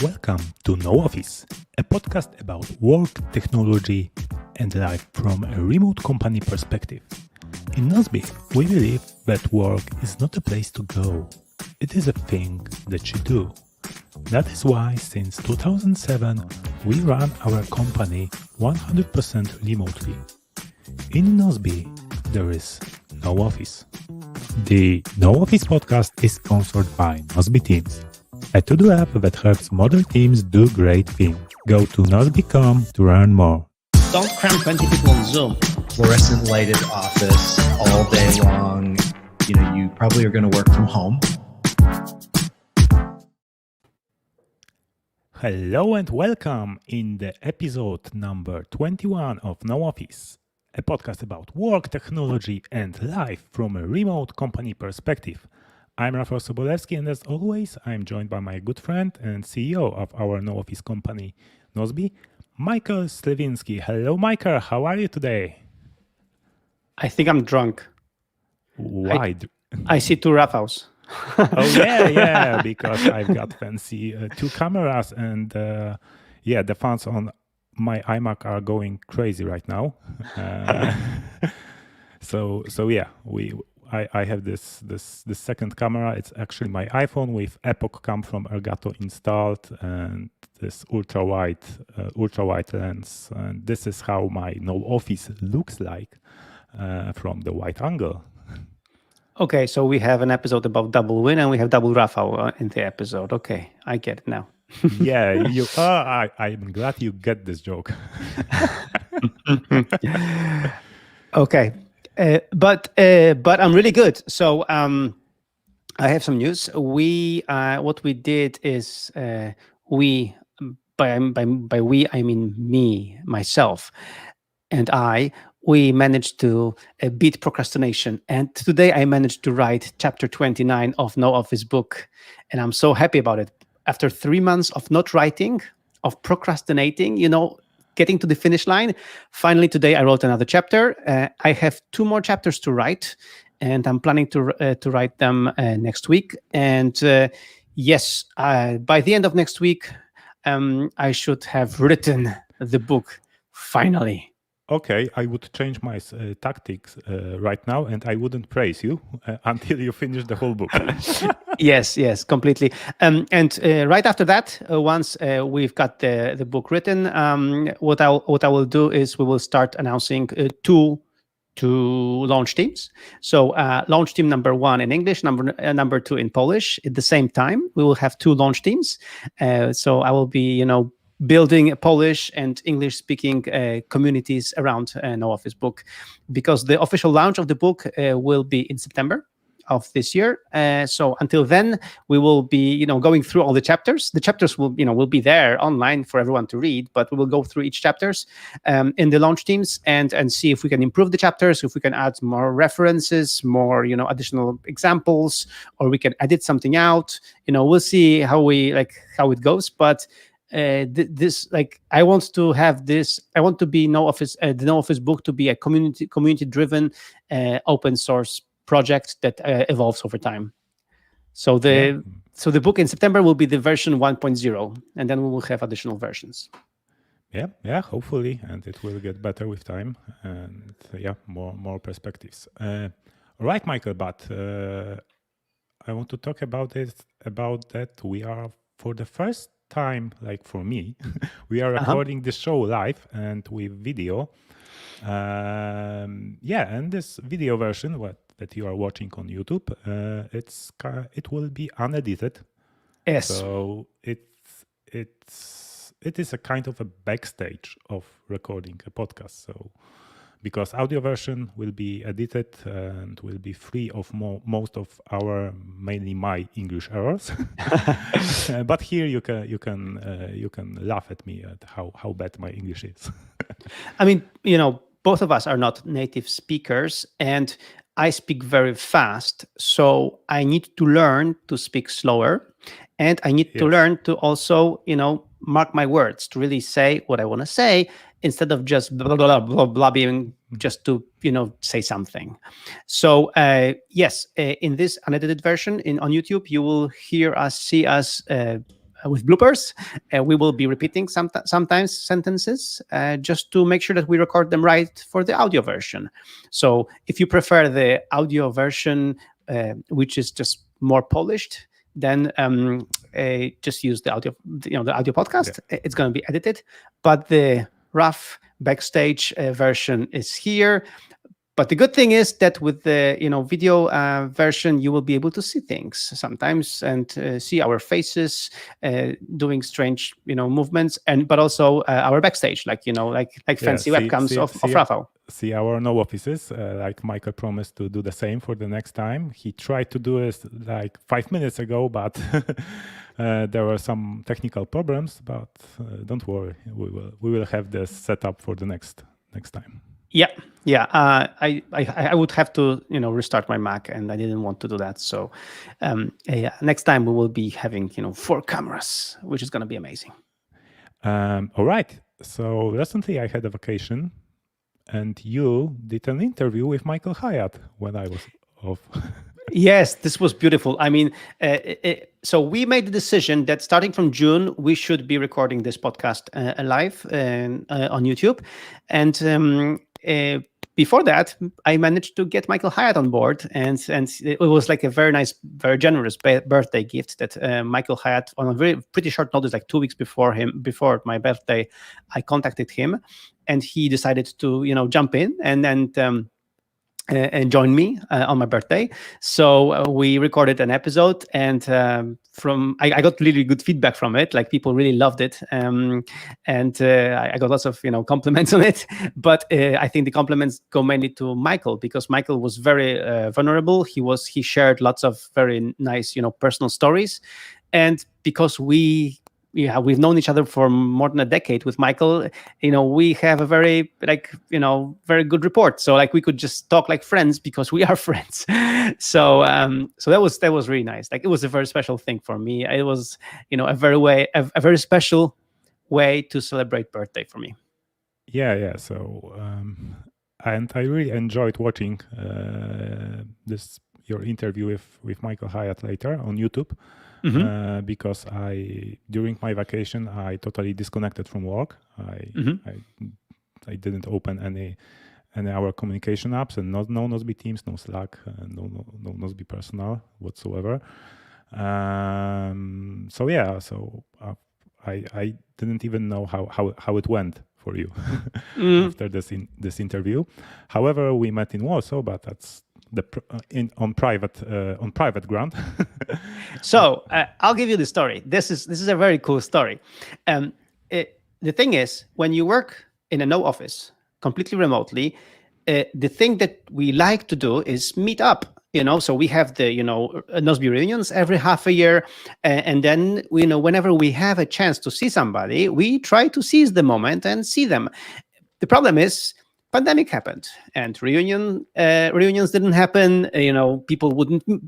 Welcome to No Office, a podcast about work, technology, and life from a remote company perspective. In Nozbe, we believe that work is not a place to go. It is a thing that you do. That is why since 2007, we run our company 100% remotely. In Nozbe, there is no office. The No Office podcast is sponsored by Nozbe Teams, a to-do app that helps modern teams do great things. Go to nozbe.com to learn more. Don't cram 20 people on Zoom. Fluorescent lighted office all day long. You probably are going to work from home. Hello and welcome in the episode number 21 of No Office, a podcast about work, technology, and life from a remote company perspective. I'm Rafał Sobolewski, and as always, I'm joined by my good friend and CEO of our No Office company, Nozbe, Michael Slevinsky. Hello, Michael. How are you today? I think I'm drunk. Why? I see two Rafals. Oh, yeah, because I've got fancy two cameras, and the fans on my iMac are going crazy right now. I have this second camera. It's actually my iPhone with Epoch Cam from Elgato installed, and this ultra wide lens. And this is how my No Office looks like from the wide angle. Okay, so we have an episode about double win, and we have double Rafał in the episode. Okay, I get it now. Yeah, I'm glad you get this joke. Okay. But I'm really good. So I have some news. What we did is by we I mean me, myself, and we managed to beat procrastination. And today I managed to write chapter 29 of No Office book, and I'm so happy about it. After 3 months of not writing, of procrastinating, getting to the finish line. Finally, today I wrote another chapter. I have 2 more chapters to write, and I'm planning to write them next week. And yes, by the end of next week, I should have written the book finally. Okay, I would change my tactics right now, and I wouldn't praise you until you finish the whole book. Yes, completely. And right after that, once we've got the book written, what I will do is we will start announcing two launch teams. So launch team number 1 in English, number 2 in Polish. At the same time, we will have 2 launch teams. So I will be, building Polish and English-speaking communities around No Office book, because the official launch of the book will be in September of this year. So until then, we will be, going through all the chapters. The chapters will be there online for everyone to read, but we will go through each chapters in the launch teams and see if we can improve the chapters, if we can add more references, more, additional examples, or we can edit something out. We'll see how it goes, but I want to have this. I want to be the No Office book to be a community driven, open source project that evolves over time. So the book in September will be the version 1.0, and then we will have additional versions. Yeah, hopefully, and it will get better with time, and more perspectives. All right, Michael, but I want to talk about that we are, for the first time, like for me, we are recording the show live and with video. And this video version, that you are watching on YouTube, it will be unedited. Yes. So it is a kind of a backstage of recording a podcast. So because audio version will be edited and will be free of most of mainly my English errors. But here you can laugh at me at how bad my English is. I mean, both of us are not native speakers, and I speak very fast, so I need to learn to speak slower, and I need to learn to also, mark my words, to really say what I want to say instead of just blah, blah, blah, blah, being just to, say something. So yes, in this unedited version on YouTube, you will see us with bloopers. We will be repeating sometimes sentences just to make sure that we record them right for the audio version. So if you prefer the audio version, which is just more polished, then just use the audio, the audio podcast. Yeah. It's going to be edited, but the rough backstage version is here. But the good thing is that with the video version, you will be able to see things sometimes and see our faces doing strange movements, but also our backstage, like fancy webcams of Rafał. See our no offices, like Michael promised to do the same for the next time. He tried to do it like 5 minutes ago, but there were some technical problems. But don't worry, we will have this set up for the next time. Yeah. I would have to restart my Mac, and I didn't want to do that. So next time we will be having 4 cameras, which is going to be amazing. All right. So recently I had a vacation, and you did an interview with Michael Hyatt when I was off. Yes, this was beautiful. I mean, so we made the decision that starting from June, we should be recording this podcast live on YouTube. And before that, I managed to get Michael Hyatt on board. And it was like a very nice, very generous birthday gift that Michael Hyatt, on a pretty short notice, like 2 weeks before my birthday, I contacted him. And he decided to, jump in and join me on my birthday. So we recorded an episode, and I got really good feedback from it. Like, people really loved it, and I got lots of compliments on it. But I think the compliments go mainly to Michael, because Michael was very vulnerable. He shared lots of very nice personal stories, and because we've known each other for more than a decade with Michael. We have a very very good rapport. So we could just talk like friends because we are friends. So that was really nice. It was a very special thing for me. It was a very special way to celebrate birthday for me. Yeah. So and I really enjoyed watching your interview with Michael Hyatt later on YouTube. Mm-hmm. Because during my vacation, I totally disconnected from work. I didn't open any our communication apps, and no Nozbe Teams, no Slack, no Nozbe Personal whatsoever. I didn't even know how it went for you after this interview. However, we met in Warsaw, but that's on private ground. So I'll give you the story. This is a very cool story. The thing is, when you work in a no office, completely remotely, the thing that we like to do is meet up. So we have the Nozbe reunions every half a year, and then whenever we have a chance to see somebody, we try to seize the moment and see them. The problem is, pandemic happened, and reunions didn't happen. People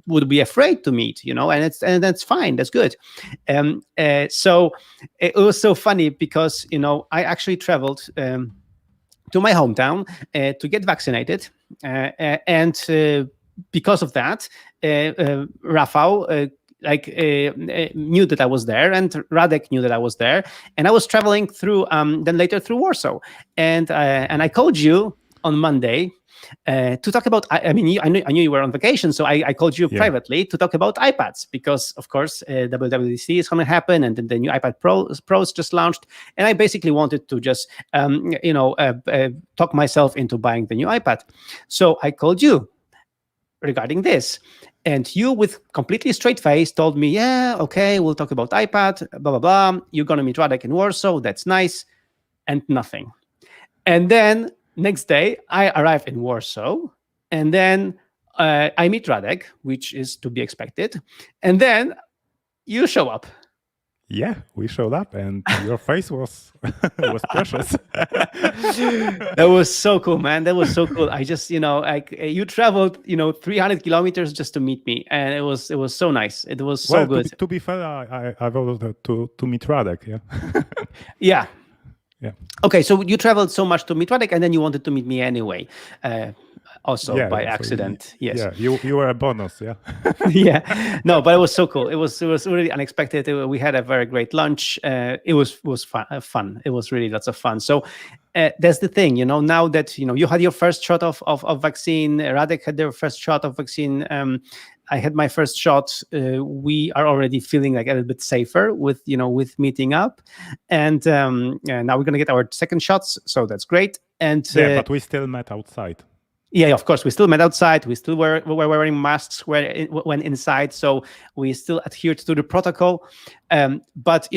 would be afraid to meet. And that's fine. That's good. So it was so funny because I actually traveled to my hometown to get vaccinated, and because of that, Rafał knew that I was there, and Radek knew that I was there, and I was traveling through then later through Warsaw, and I called you on Monday to talk about. I knew you were on vacation, so I called you privately to talk about iPads, because of course WWDC is going to happen, and then the new iPad Pros just launched, and I basically wanted to just talk myself into buying the new iPad. So I called you regarding this. And you, with completely straight face, told me, yeah, okay, we'll talk about iPad, blah, blah, blah. You're going to meet Radek in Warsaw. That's nice. And nothing. And then next day, I arrive in Warsaw. And then I meet Radek, which is to be expected. And then you show up. Yeah, we showed up, and your face was precious. That was so cool, man. That was so cool. I just, you traveled, 300 kilometers just to meet me, and it was so nice. It was so good. To be fair, I wanted to meet Radek. Yeah. Yeah. Okay, so you traveled so much to meet Radek, and then you wanted to meet me anyway. also Yeah, by so accident. Yes. yeah, you were a bonus, yeah. Yeah, no, but it was so cool. It was really unexpected. We had a very great lunch. It was fun. It was really lots of fun. So that's the thing, now that you had your first shot of vaccine, Radek had their first shot of vaccine, I had my first shot. We are already feeling like a little bit safer with meeting up, and now we're gonna get our second shots, so that's great. And Yeah, but we still met outside. yeah, of course, we still met outside. We still were wearing masks when inside, so we still adhered to the protocol. But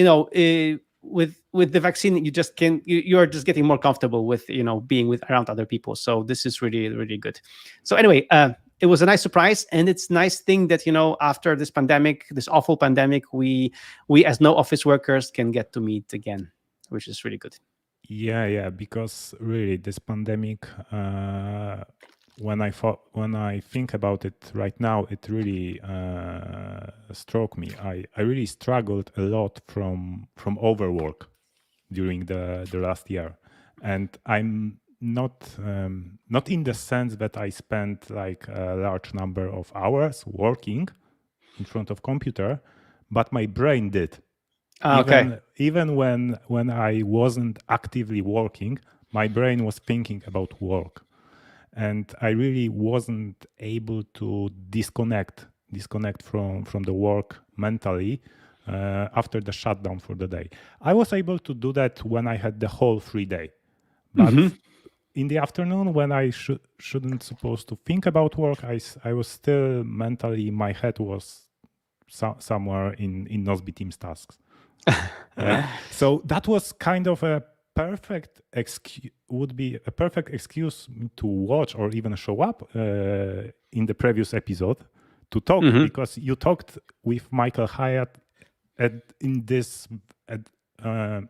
with the vaccine, you are just getting more comfortable with being around other people. So this is really, really good. So anyway, it was a nice surprise, and it's a nice thing that after this pandemic, this awful pandemic, we as no office workers can get to meet again, which is really good. Yeah, because really this pandemic, when I think about it right now, it really struck me. I really struggled a lot from overwork during the last year, and I'm not in the sense that I spent like a large number of hours working in front of computer, but my brain did. Okay. Even when I wasn't actively working, my brain was thinking about work, and I really wasn't able to disconnect from the work mentally after the shutdown for the day. I was able to do that when I had the whole free day, but in the afternoon, when I shouldn't supposed to think about work, I was still mentally, my head was somewhere in Nozbe Teams tasks. Yeah. So that was kind of a perfect excuse, would be a perfect excuse to watch or even show up in the previous episode to talk, because you talked with Michael Hyatt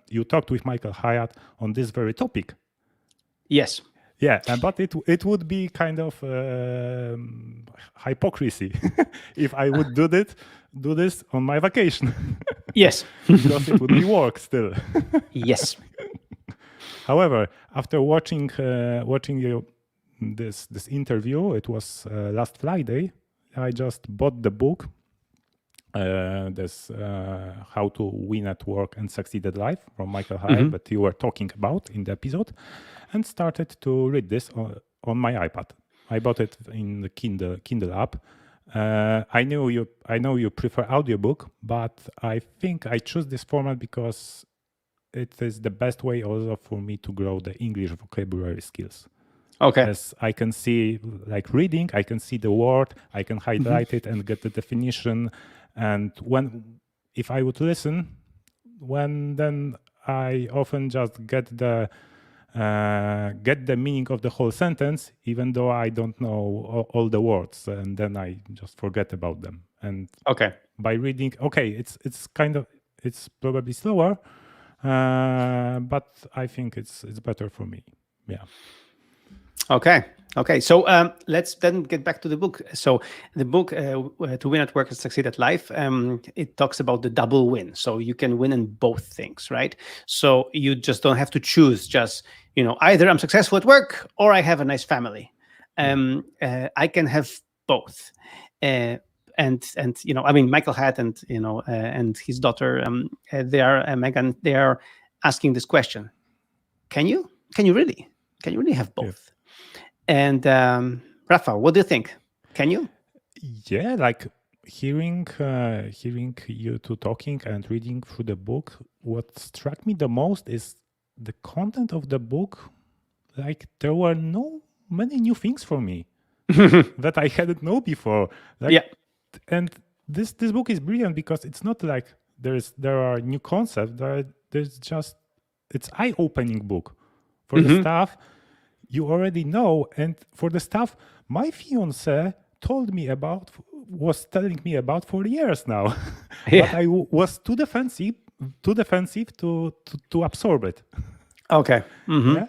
you talked with Michael Hyatt on this very topic. Yes. Yeah, but it would be kind of hypocrisy if I would do this on my vacation. Yes. Because it would be work still. Yes. However, after watching this interview, it was last Friday, I just bought the book, this How to Win at Work and Succeed at Life from Michael Hyatt that you were talking about in the episode, and started to read this on my iPad. I bought it in the Kindle app. I know you prefer audiobook, but I think I choose this format because it is the best way also for me to grow the English vocabulary skills. Okay. As I can see, like reading, I can see the word, I can highlight it and get the definition. And if I would listen, then I often just get the meaning of the whole sentence, even though I don't know all the words, and then I just forget about them. And by reading, it's probably slower, but I think it's better for me. Yeah. Okay. So let's then get back to the book. So the book, To Win at Work and Succeed at Life, it talks about the double win. So you can win in both things, right? So you just don't have to choose just, either I'm successful at work or I have a nice family. I can have both. And Michael Hyatt and his daughter, they are Megan. They are asking this question: Can you really have both? Yeah. And Rafa, what do you think? Can you? Yeah, like hearing you two talking and reading through the book, what struck me the most is the content of the book. Like there were no many new things for me that I hadn't known before. And this book is brilliant because it's not like there are new concepts. There's just, it's eye-opening book for the stuff you already know, and for the stuff my fiance was telling me about for years now. Yeah. But I was too defensive to absorb it. Okay. Yeah.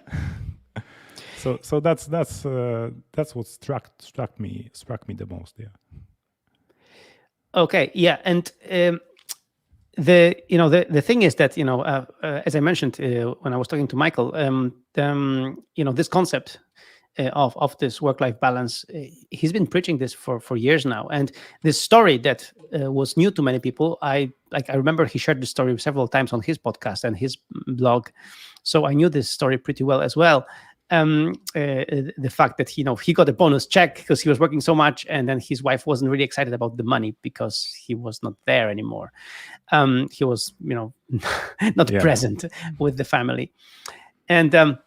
So that's what struck me the most. Yeah. Okay. Yeah. And the thing is that as I mentioned when I was talking to Michael, this concept of this work-life balance. He's been preaching this for years now, and this story that was new to many people. I remember he shared this story several times on his podcast and his blog, so I knew this story pretty well as well. The fact that he got a bonus check because he was working so much, and then his wife wasn't really excited about the money because he was not there anymore. He was not present with the family. And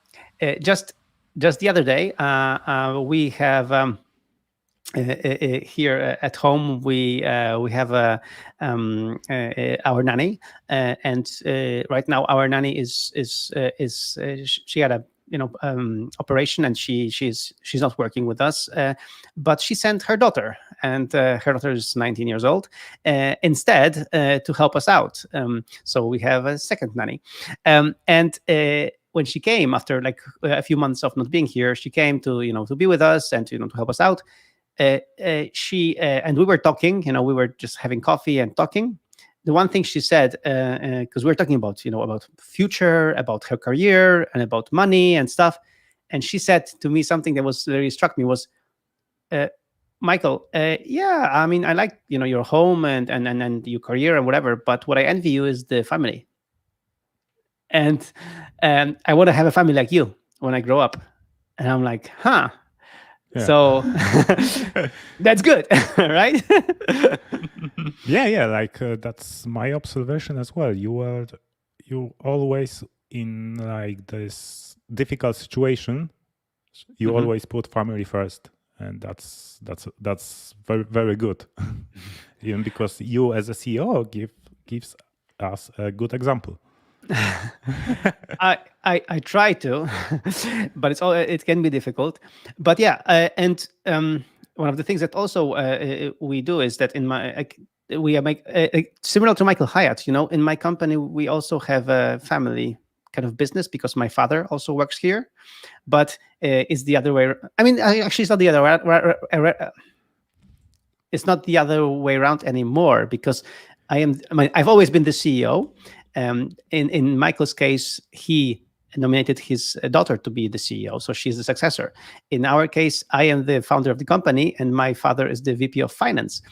just the other day, we have here at home we have our nanny, and right now our nanny is she had a operation, and she's not working with us, but she sent her daughter, and her daughter is 19 years old, instead to help us out. So we have a second nanny, and when she came after like a few months of not being here, she came to to be with us and to help us out. She and we were talking, we were just having coffee and talking. The one thing she said, because we were talking about about future, about her career, and about money and stuff, and she said to me something that was really struck me was, Michael, yeah, I mean, I like your home and your career and whatever, but what I envy you is the family, and I want to have a family like you when I grow up. And I'm like, huh. Yeah. So that's good, right? Yeah. Like that's my observation as well. You always in like this difficult situation, you always put family first, and that's very, very good. Even because you as a CEO gives us a good example. I try to, but it can be difficult. But yeah, and one of the things that also we do is that we make similar to Michael Hyatt. In my company we also have a family kind of business because my father also works here, but it's the other way. I mean, actually, it's not the other way. It's not the other way around anymore because I've always been the CEO. In Michael's case, he nominated his daughter to be the CEO, so she's the successor. In our case, I am the founder of the company, and my father is the VP of finance,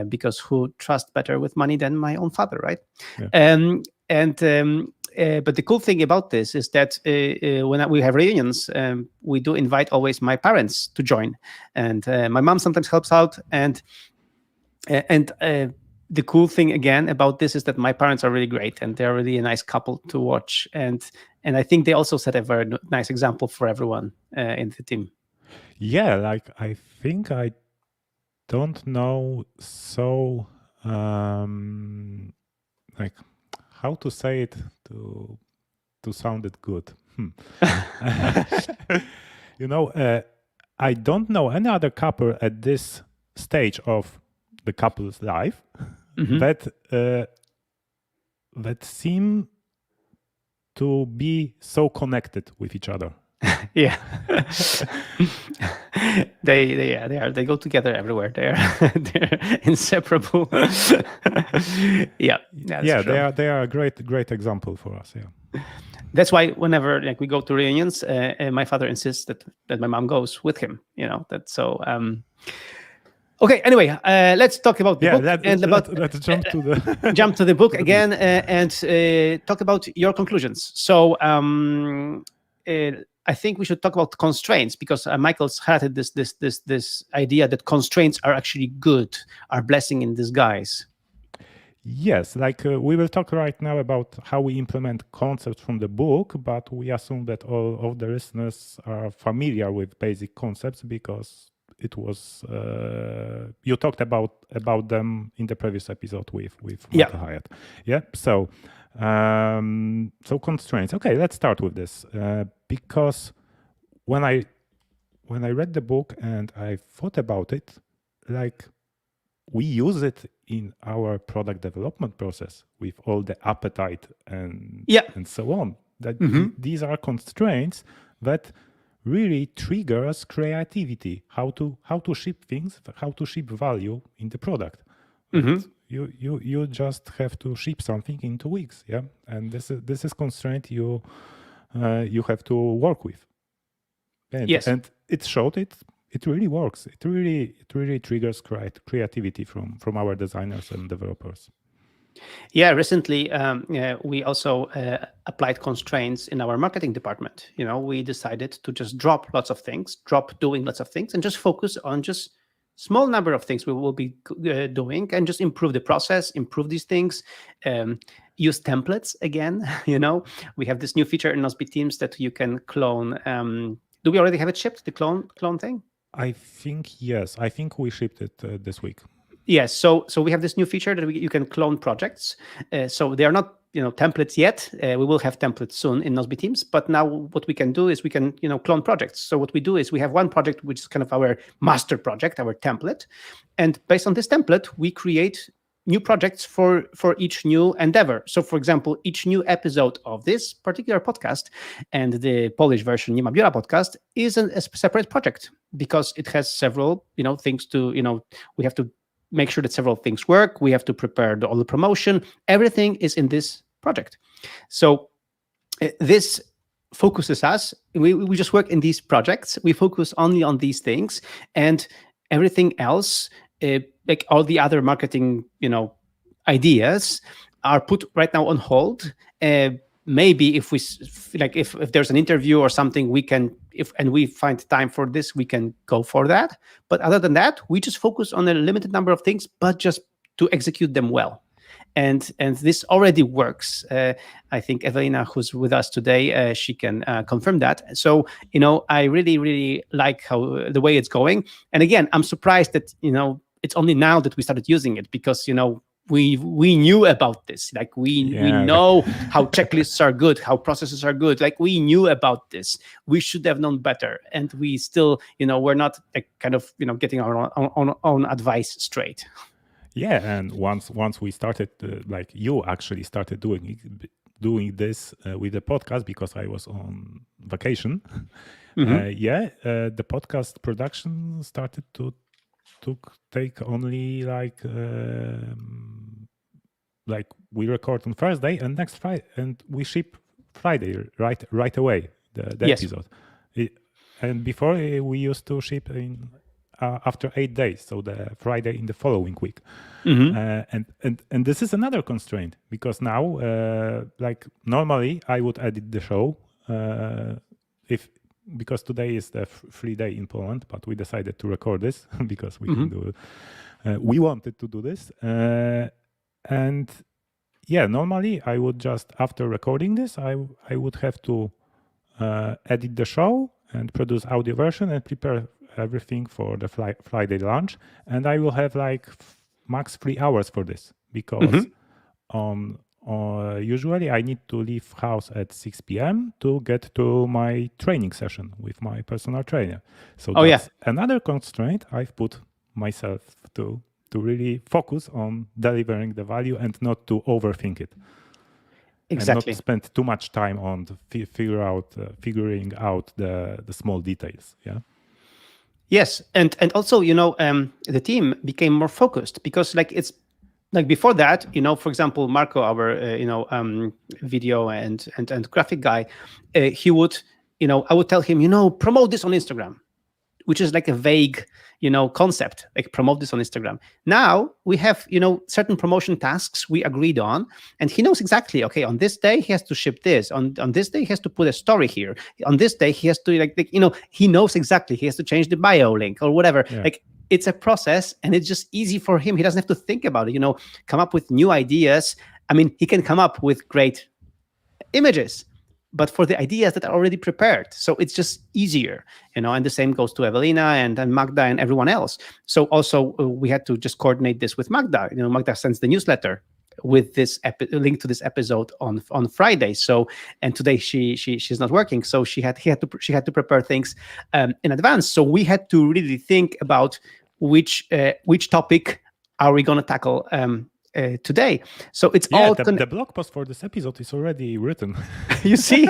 because who trusts better with money than my own father, right? Yeah. But the cool thing about this is that when we have reunions, we do invite always my parents to join, and my mom sometimes helps out, and the cool thing again about this is that my parents are really great, and they're really a nice couple to watch, and I think they also set a very nice example for everyone in the team. Yeah, like I think I don't know so like how to say it to sound it good. I don't know any other couple at this stage of the couple's life that seem to be so connected with each other. Yeah. They go together everywhere. They're inseparable. Yeah. They are a great example for us. Yeah. That's why whenever we go to reunions, my father insists that my mom goes with him. That's so. Okay. Anyway, let's talk about the book. Let's jump to the jump to the book again and talk about your conclusions. So I think we should talk about constraints, because Michael's highlighted this idea that constraints are actually good, are blessing in disguise. Yes, like we will talk right now about how we implement concepts from the book, but we assume that all of the listeners are familiar with basic concepts because it was you talked about them in the previous episode with Michael Hyatt. Yeah. So constraints. Okay, let's start with this because when I read the book and I thought about it, like we use it in our product development process with all the appetite and so on. That these are constraints that really triggers creativity, how to ship things, how to ship value in the product. You just have to ship something in 2 weeks, yeah, and this is constraint you have to work with. And, yes, and it showed it. It really works. It really triggers creativity from our designers and developers. Yeah, recently we also applied constraints in our marketing department. We decided to just drop lots of things, drop doing lots of things, and just focus on just small number of things we will be doing, and just improve the process, improve these things. Use templates again. We have this new feature in Nozbe Teams that you can clone. Do we already have it shipped, the clone thing? I think yes. I think we shipped it this week. Yes, so we have this new feature that you can clone projects. So they are not templates yet. We will have templates soon in Nozbe Teams. But now what we can do is we can clone projects. So what we do is we have one project which is kind of our master project, our template, and based on this template we create new projects for each new endeavor. So for example, each new episode of this particular podcast and the Polish version Nie ma biura podcast is a separate project, because it has several things to we have to make sure that several things work. We have to prepare all the promotion. Everything is in this project. So this focuses us. We just work in these projects. We focus only on these things, and everything else, like all the other marketing, ideas, are put right now on hold. Maybe if we if there's an interview or something, we can, and we find time for this, we can go for that. But other than that, we just focus on a limited number of things, but just to execute them well. And this already works. I think Evelina, who's with us today, she can confirm that. So I really, really like how the way it's going. And again, I'm surprised that it's only now that we started using it, because we knew about this. Like we know how checklists are good, how processes are good. Like we knew about this. We should have known better, and we still we're not kind of getting our own advice straight. Yeah, and once we started, like you actually started doing this with the podcast, because I was on vacation. Mm-hmm. The podcast production started to take only like we record on Thursday and next Friday, and we ship Friday right away the Yes. episode. And before we used to ship in after 8 days, so the Friday in the following week. Mm-hmm. And this is another constraint, because now like normally I would edit the show because today is the free day in Poland, but we decided to record this because we can do it. We wanted to do this, and yeah, normally I would just, after recording this, I would have to edit the show and produce audio version and prepare everything for the Friday launch, and I will have like max 3 hours for this, because usually I need to leave house at 6 p.m. to get to my training session with my personal trainer. So that's another constraint I've put myself to really focus on delivering the value and not to overthink it. Exactly. And not spend too much time on figuring out the small details. Yeah. Yes, and also the team became more focused, because it's like before that, for example, Marco, our video and graphic guy, he would I would tell him promote this on Instagram, which is like a vague concept, like promote this on Instagram. Now we have certain promotion tasks we agreed on, and he knows exactly, okay, on this day he has to ship this, on this day he has to put a story here, on this day he has to he knows exactly, he has to change the bio link or whatever. Like it's a process, and it's just easy for him. He doesn't have to think about it, come up with new ideas. I mean, he can come up with great images, but for the ideas that are already prepared. So it's just easier, and the same goes to Evelina and Magda and everyone else. So also we had to just coordinate this with Magda. Magda sends the newsletter with this link to this episode on Friday. So, and today she's not working, so she had to prepare things in advance. So we had to really think about which topic are we going to tackle today. So it's all the blog post for this episode is already written. You see,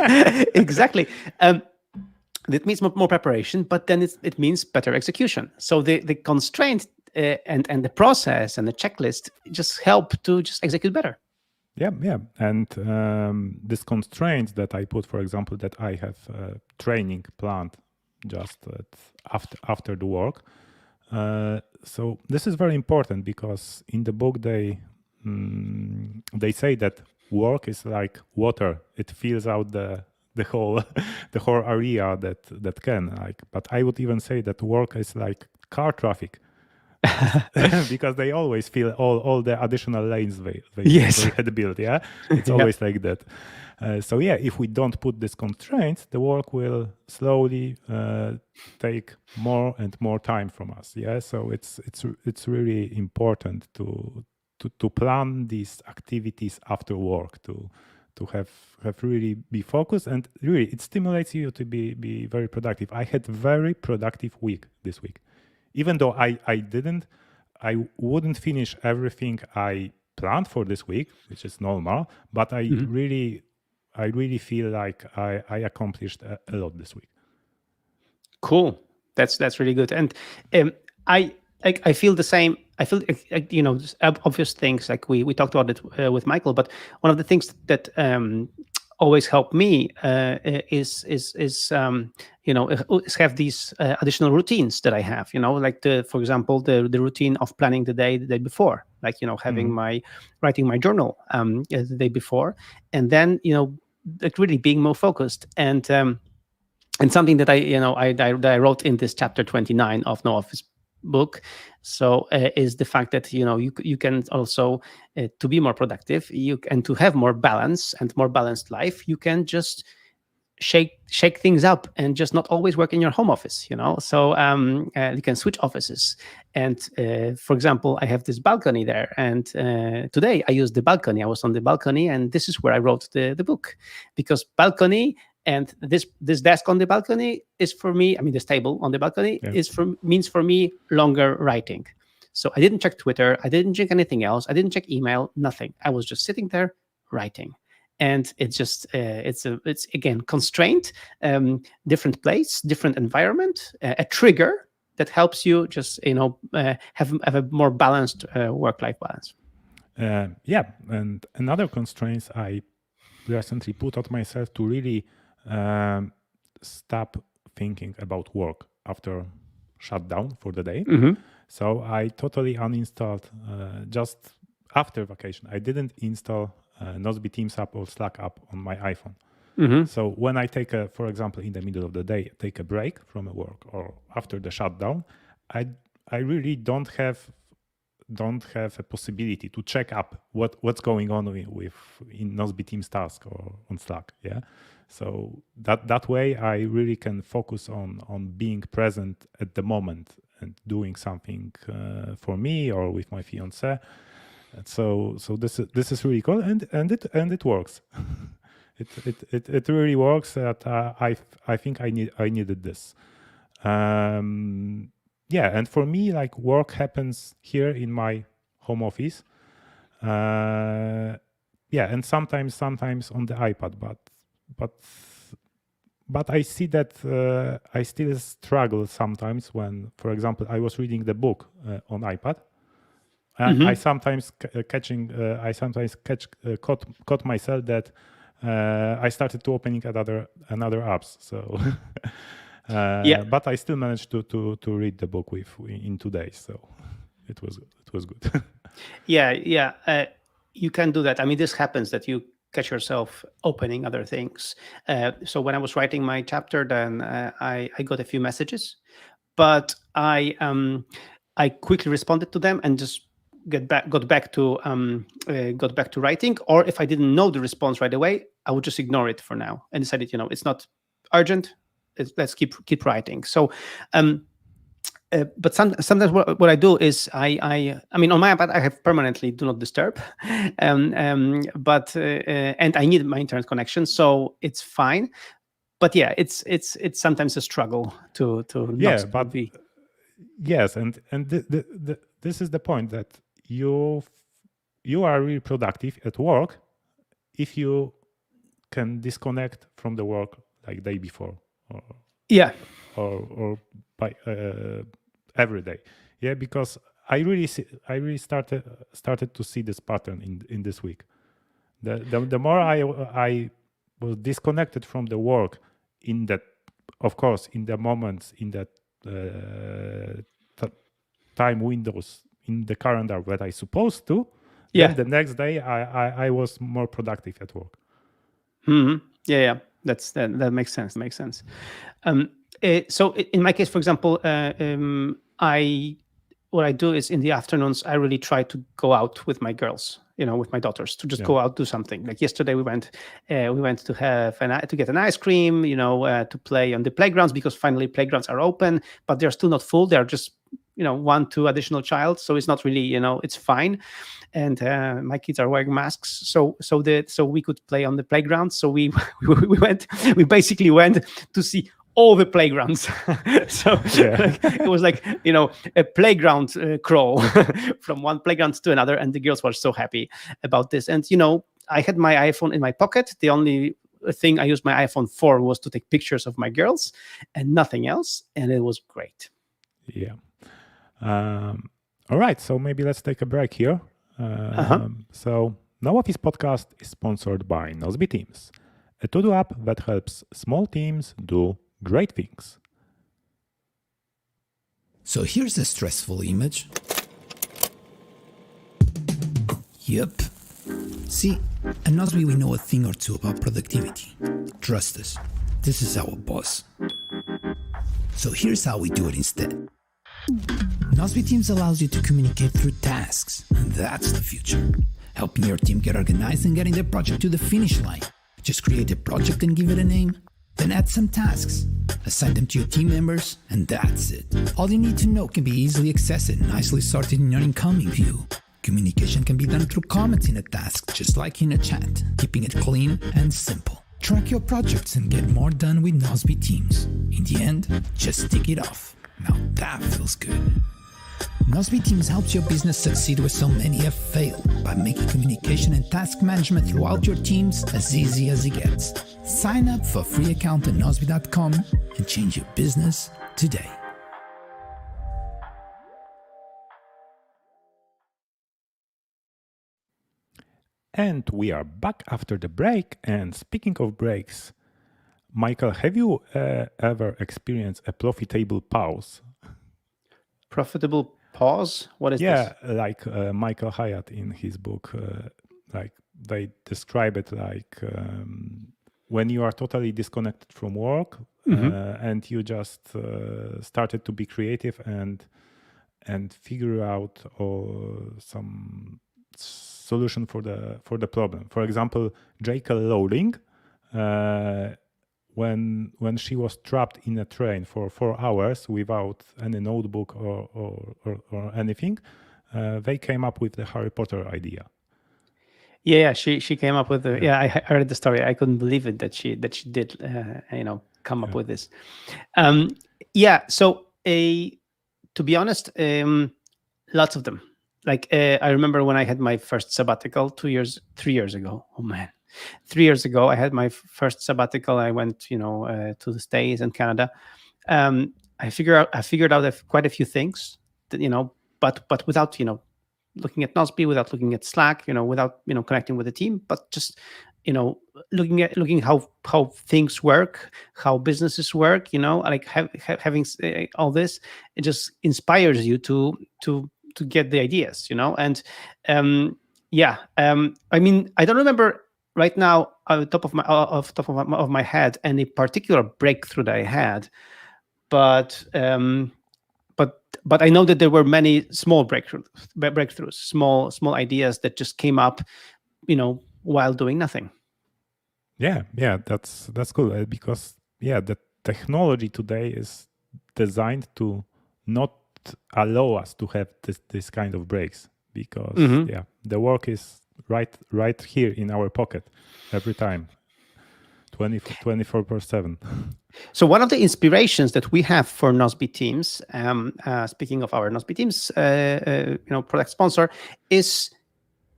exactly. That means more preparation, but then it means better execution. So the constraint and the process and the checklist just help to just execute better. Yeah. And this constraint that I put, for example, that I have training planned just after the work. So this is very important because in the book they say that work is like water. It fills out the whole the whole area that can like. But I would even say that work is like car traffic. Because they always fill all the additional lanes they had built. Yeah, it's always like that. So yeah, if we don't put these constraints, the work will slowly take more and more time from us. Yeah, so it's really important to plan these activities after work to have really be focused, and really it stimulates you to be very productive. I had very productive week this week, even though I wouldn't finish everything I planned for this week, which is normal, but I really feel like I accomplished a lot this week. Cool. That's really good. And I feel the same. I feel obvious things like we talked about it with Michael, but one of the things that always help me is have these additional routines that I have. Like for example, the routine of planning the day before, like having writing my journal the day before, and then like really being more focused and something that I wrote in this chapter 29 of No Office book. So is the fact that you can also to be more productive, and to have more balance and more balanced life, you can just shake things up and just not always work in your home office. So you can switch offices. And for example, I have this balcony there, and today I used the balcony. I was on the balcony, and this is where I wrote the book, because balcony. And this desk on the balcony is for me. I mean, this table on the balcony means for me longer writing. So I didn't check Twitter. I didn't check anything else. I didn't check email. Nothing. I was just sitting there writing, and it's just it's again constraint, different place, different environment, a trigger that helps you just have a more balanced work-life balance. And another constraints I recently put on myself to really stop thinking about work after shutdown for the day. So I totally uninstalled just after vacation. I didn't install Nozbe Teams app or Slack app on my iPhone. So when I take for example, in the middle of the day, take a break from work or after the shutdown, I really don't have a possibility to check up what's going on in Nozbe Teams task or on Slack. Yeah. So that way I really can focus on being present at the moment and doing something for me or with my fiance. And so this is really cool, and it works. It really works. That I think I needed this. And for me, like, work happens here in my home office. And sometimes on the iPad, but I see that I still struggle sometimes when, for example, I was reading the book on iPad. I sometimes caught myself that I started to opening another apps. So. But I still managed to read the book in 2 days, so it was good. You can do that. I mean, this happens that you catch yourself opening other things. So when I was writing my chapter, then I got a few messages, but I quickly responded to them and just got back to writing. Or if I didn't know the response right away, I would just ignore it for now and decided, it's not urgent. Let's keep writing. So, but sometimes what I do is I mean, on my iPad I have permanently do not disturb, but and I need my internet connection, so it's fine. But yeah, it's sometimes a struggle to not be. Yes, and this is the point, that you are really productive at work if you can disconnect from the work like day before. Or by every day, because I really started to see this pattern in this week. The more I was disconnected from the work in that of course, in the moments in that time windows in the calendar that I supposed to, then the next day I was more productive at work. Yeah. That makes sense. So in my case, for example, what I do is in the afternoons, I really try to go out with my girls, with my daughters, to just go out, do something. Like yesterday, we went to get an ice cream, to play on the playgrounds, because finally playgrounds are open, but they're still not full. They're just, 1-2 additional child. So it's not really, it's fine. And my kids are wearing masks, so we could play on the playground. So we basically went to see all the playgrounds. So it was like, a playground crawl from one playground to another. And the girls were so happy about this. And, I had my iPhone in my pocket. The only thing I used my iPhone for was to take pictures of my girls and nothing else. And it was great. Yeah. All right. So maybe let's take a break here. So No Office podcast is sponsored by Nozbe Teams, a to-do app that helps small teams do great things. So here's a stressful image. Yep. See, at Nozbe we know a thing or two about productivity. Trust us, this is our boss. So here's how we do it instead. Nozbe Teams allows you to communicate through tasks, and that's the future. Helping your team get organized and getting their project to the finish line. Just create a project and give it a name, then add some tasks. Assign them to your team members, and that's it. All you need to know can be easily accessed and nicely sorted in your incoming view. Communication can be done through comments in a task, just like in a chat, keeping it clean and simple. Track your projects and get more done with Nozbe Teams. In the end, just tick it off. Now that feels good. Nozbe Teams helps your business succeed where so many have failed by making communication and task management throughout your teams as easy as it gets. Sign up for a free account at nozbe.com and change your business today. And we are back after the break. And speaking of breaks, Michael, have you ever experienced a profitable pause? Profitable pause? What is this? Yeah, like Michael Hyatt in his book, like they describe it like when you are totally disconnected from work and you just started to be creative and figure out some solution for the problem. For example, J.K. Rowling, when she was trapped in a train for 4 hours without any notebook or anything, they came up with the Harry Potter idea. Yeah, she came up with the. Yeah, I heard the story. I couldn't believe it that she did come up with this. So to be honest, lots of them. Like I remember when I had my first sabbatical 3 years ago. Oh man, 3 years ago I had my first sabbatical. I went to the States and Canada. I figured out quite a few things that, but without looking at Nozbe, without looking at Slack, without connecting with the team, but just looking how things work, how businesses work, like having all this, it just inspires you to get the ideas, and I mean, I don't remember right now off the top of my head any particular breakthrough that I had, but I know that there were many small breakthroughs, small ideas that just came up, while doing nothing. Yeah, that's cool because the technology today is designed to not allow us to have this kind of breaks because the work is right here in our pocket every time, 24/7. So one of the inspirations that we have for Nozbe Teams, speaking of our Nozbe Teams, product sponsor, is,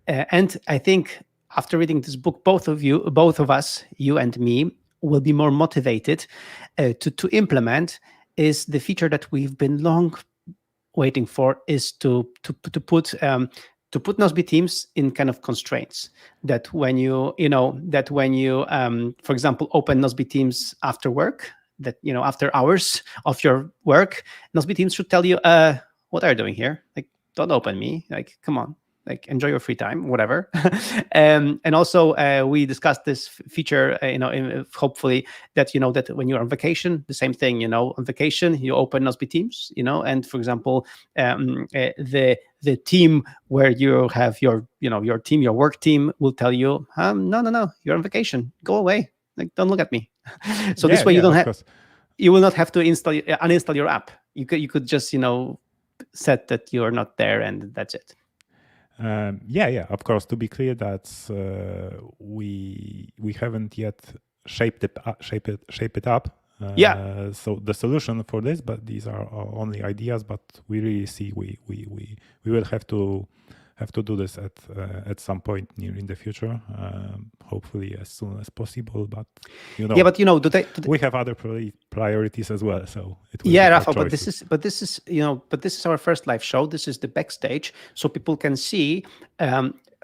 and I think after reading this book, both of us, you and me, will be more motivated to implement, is the feature that we've been long waiting for, is to put Nozbe Teams in kind of constraints, that when you for example, open Nozbe Teams after work, that after hours of your work, Nozbe teams should tell you, what are you doing here? Like, don't open me. Like, come on. Like, enjoy your free time, whatever. And also, we discussed this feature, hopefully that that when you're on vacation, the same thing. On vacation, you open Nozbe Teams, and for example, the team where you have your team, your work team, will tell you, no, you're on vacation. Go away. Like, don't look at me. So this way, you will not have to uninstall your app. You could just set that you're not there, and that's it. Of course. To be clear, that's we haven't yet shaped it up. So the solution for this, but these are only ideas. But we really see we will have to do this at some point near in the future. Hopefully as soon as possible. But we have other priorities as well. So it will Rafa. But this is our first live show. This is the backstage, so people can see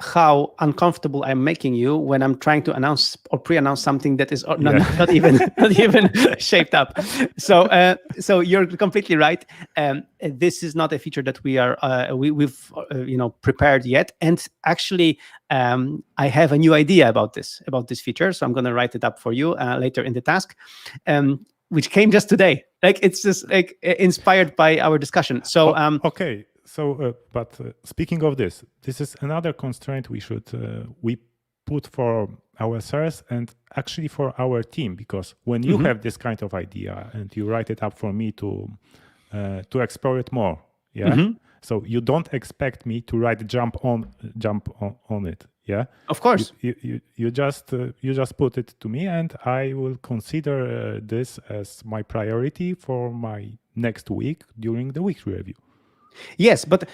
how uncomfortable I'm making you when I'm trying to announce or pre-announce something that is not even shaped up. So you're completely right. This is not a feature that we've prepared yet. And actually, I have a new idea about this feature. So I'm going to write it up for you later in the task, which came just today. Like, it's just like inspired by our discussion. So okay. So, but speaking of this is another constraint we put for ourselves and actually for our team, because when you have this kind of idea and you write it up for me to explore it more, so you don't expect me to jump on it, Of course. You just put it to me, and I will consider this as my priority for my next week during the weekly review. Yes, but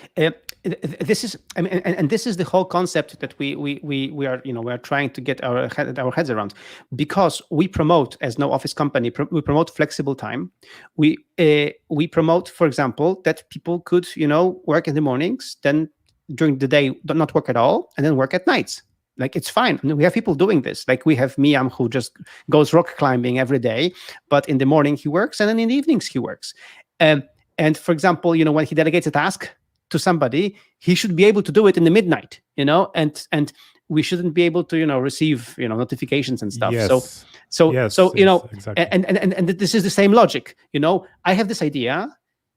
this is, and this is the whole concept that we are we are trying to get our heads around, because we promote, as no office company, we promote flexible time. We promote, for example, that people could work in the mornings, then during the day not work at all, and then work at nights. Like, it's fine. We have people doing this. Like, we have Miam, who just goes rock climbing every day, but in the morning he works, and then in the evenings he works. And for example, when he delegates a task to somebody, he should be able to do it in the midnight, and we shouldn't be able to, receive, notifications and stuff. Yes. So exactly. And this is the same logic. I have this idea.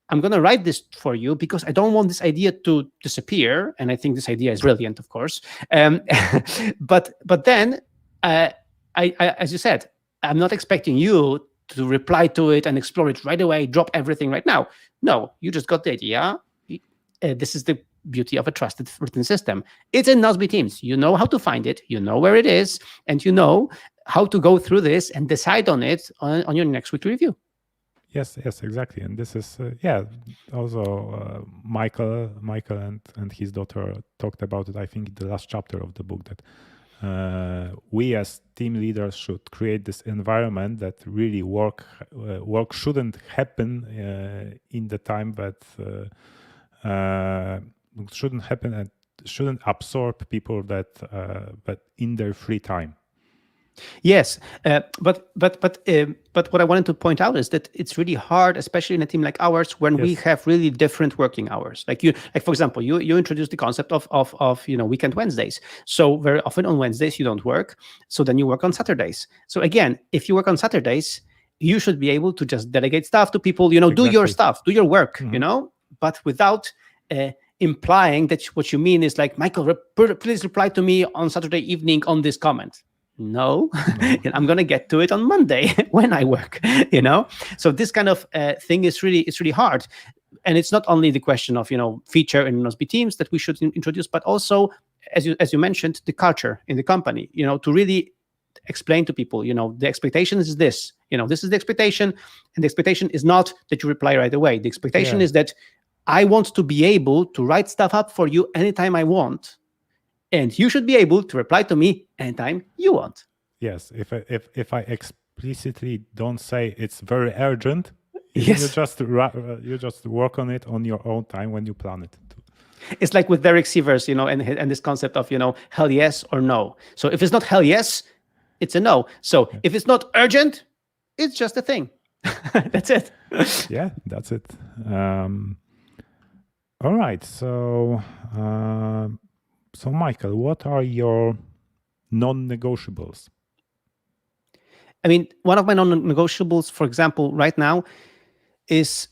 I'm going to write this for you because I don't want this idea to disappear. And I think this idea is brilliant, of course. But then, I, as you said, I'm not expecting you to reply to it and explore it right away, drop everything right now. No, you just got the idea. This is the beauty of a trusted written system. It's in Nozbe Teams. You know how to find it, you know where it is, and you know how to go through this and decide on it on your next weekly review. Yes, exactly. And this is, also Michael and his daughter talked about it, I think, in the last chapter of the book, that we as team leaders should create this environment that really work shouldn't happen in the time that shouldn't happen and shouldn't absorb people that in their free time. Yes, but what I wanted to point out is that it's really hard, especially in a team like ours, when we have really different working hours. Like for example, you introduced the concept of weekend Wednesdays. So very often on Wednesdays you don't work, so then you work on Saturdays. So again, if you work on Saturdays, you should be able to just delegate stuff to people. Do your stuff, do your work. But without implying that what you mean is like, Michael, please reply to me on Saturday evening on this comment. No. I'm going to get to it on Monday when I work, So this kind of thing is really hard. And it's not only the question of, feature in Nozbe Teams that we should introduce, but also, as you mentioned, the culture in the company, to really explain to people, the expectation is this, this is the expectation. And the expectation is not that you reply right away. The expectation is that I want to be able to write stuff up for you anytime I want. And you should be able to reply to me anytime you want. Yes, if I explicitly don't say it's very urgent, yes. you just work on it on your own time when you plan it. It's like with Derek Sivers, and this concept of hell yes or no. So if it's not hell yes, it's a no. So if it's not urgent, it's just a thing. That's it. Yeah, that's it. All right. So, Michael, what are your non-negotiables? I mean, one of my non-negotiables, for example, right now is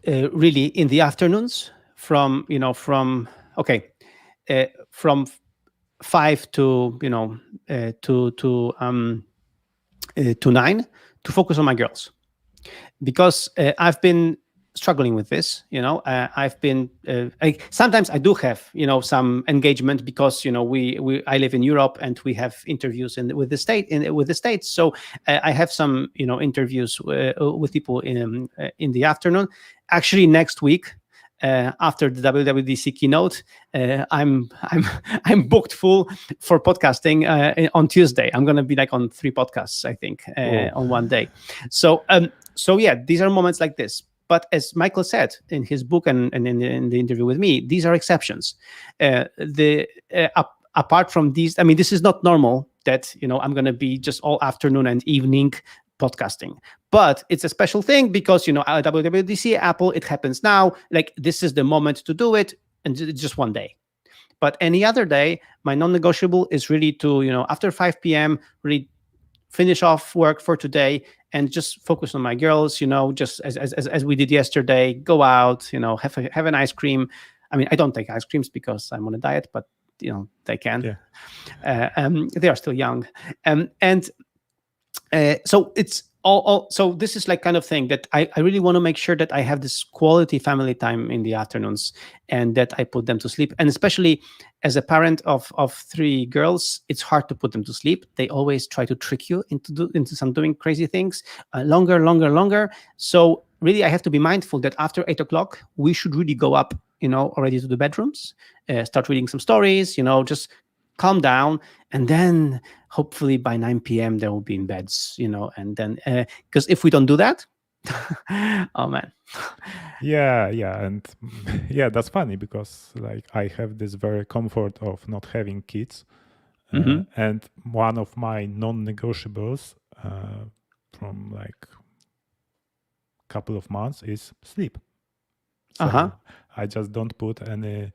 really in the afternoons from from 5 to to 9 to focus on my girls, because I've been struggling with this. I've been sometimes I do have some engagement, because we I live in Europe and we have interviews with the states. So I have some interviews with people in the afternoon. Actually, next week, after the WWDC keynote, I'm booked full for podcasting on Tuesday. I'm going to be like on 3 podcasts, I think, on one day. So yeah, these are moments like this. But as Michael said in his book and in the interview with me, these are exceptions. Apart from these, I mean, this is not normal that I'm going to be just all afternoon and evening podcasting. But it's a special thing because at WWDC, Apple, it happens now. Like, this is the moment to do it, and it's just one day. But any other day, my non-negotiable is really to after 5 p.m. really finish off work for today and just focus on my girls. Just as we did yesterday, go out. Have an ice cream. I mean, I don't take ice creams because I'm on a diet, but they can. Yeah. They are still young, so it's all. So this is like kind of thing that I really want to make sure that I have this quality family time in the afternoons, and that I put them to sleep. And especially as a parent of 3 girls, it's hard to put them to sleep. They always try to trick you into some doing crazy things, longer. So really, I have to be mindful that after 8 o'clock, we should really go up, already to the bedrooms, start reading some stories, just calm down, and then hopefully by 9 p.m. they will be in beds, and then because if we don't do that, oh man. Yeah, and yeah, that's funny because like I have this very comfort of not having kids, and one of my non-negotiables from like couple of months is sleep. So I just don't put any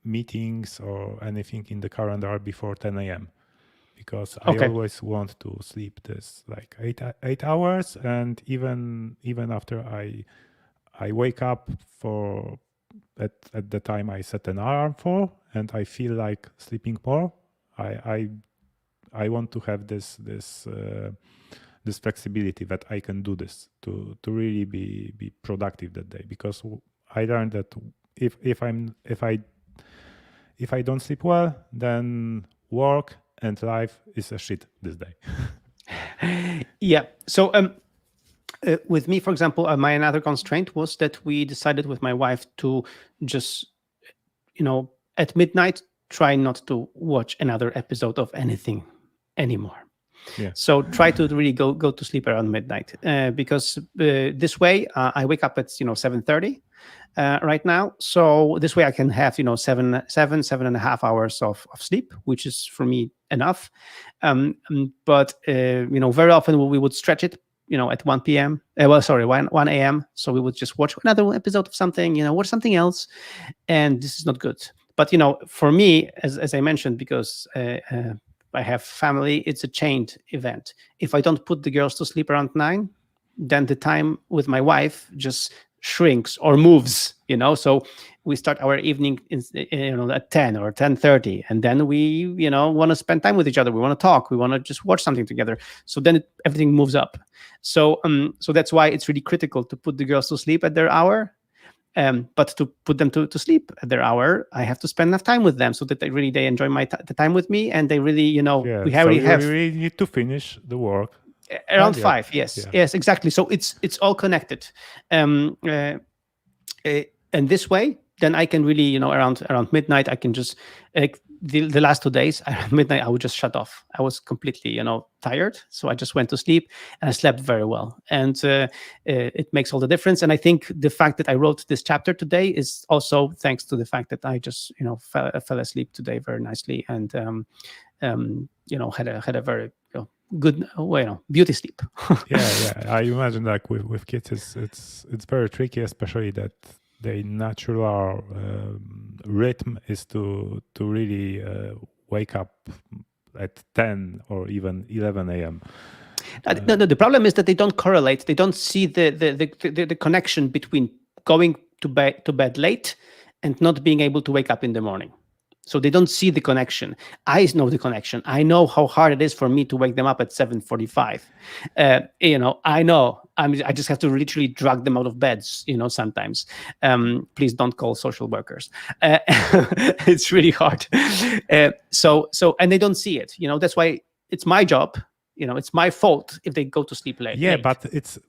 meetings or anything in the calendar before 10 a.m. because I always want to sleep this like 8 hours, and even after I wake up for at the time I set an alarm for, and I feel like sleeping more, I want to have this flexibility that I can do this to really be productive that day, because I learned that if I don't sleep well, then work and life is a shit this day. Yeah. So with me, for example, my another constraint was that we decided with my wife to just, at midnight, try not to watch another episode of anything anymore. Yeah. So try to really go to sleep around midnight, because this way I wake up at 7:30 right now. So this way I can have 7.5 hours of sleep, which is for me enough. But very often we would stretch it at 1 p.m. 1 a.m. So we would just watch another episode of something, watch something else, and this is not good. But for me, as I mentioned, because I have family, it's a chained event. If I don't put the girls to sleep around 9, then the time with my wife just shrinks or moves, so we start our evening at 10 or 10:30, and then we want to spend time with each other, we want to talk, we want to just watch something together. So then everything moves up. So that's why it's really critical to put the girls to sleep at their hour. But to put them to sleep at their hour, I have to spend enough time with them so that they enjoy the time with me, and they really, we really need to finish the work around 5. Yes, exactly. So it's all connected, and this way, then I can really, around midnight, I can just the last 2 days around midnight, I would just shut off. I was completely, tired, so I just went to sleep, and I slept very well, and it makes all the difference. And I think the fact that I wrote this chapter today is also thanks to the fact that I just, fell asleep today very nicely, and had a very good, beauty sleep. Yeah. I imagine like with kids, it's very tricky, especially that their natural rhythm is to really wake up at 10 or even 11 a.m. No, the problem is that they don't correlate. They don't see the connection between going to bed late and not being able to wake up in the morning. So they don't see the connection. I know the connection. I know how hard it is for me to wake them up at 7:45. I know. I just have to literally drag them out of beds. Sometimes. Please don't call social workers. It's really hard. And they don't see it. That's why it's my job. It's my fault if they go to sleep late. Yeah, but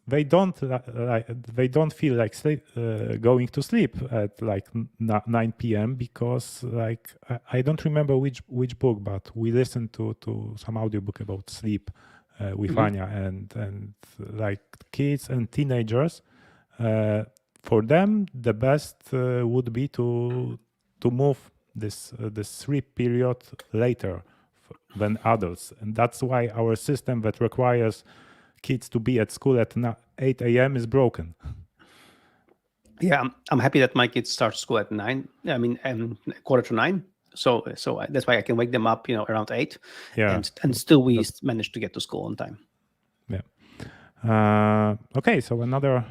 they don't feel like going to sleep at like 9 p.m. because like I don't remember which book, but we listened to some audiobook about sleep with Anya, and like kids and teenagers, for them the best would be to move this sleep period later than adults, and that's why our system that requires kids to be at school at 8 a.m. is broken. Yeah, I'm happy that my kids start school at 9. I mean, 8:45. So that's why I can wake them up, around 8. Yeah, and still we manage to get to school on time. Yeah. Okay, so another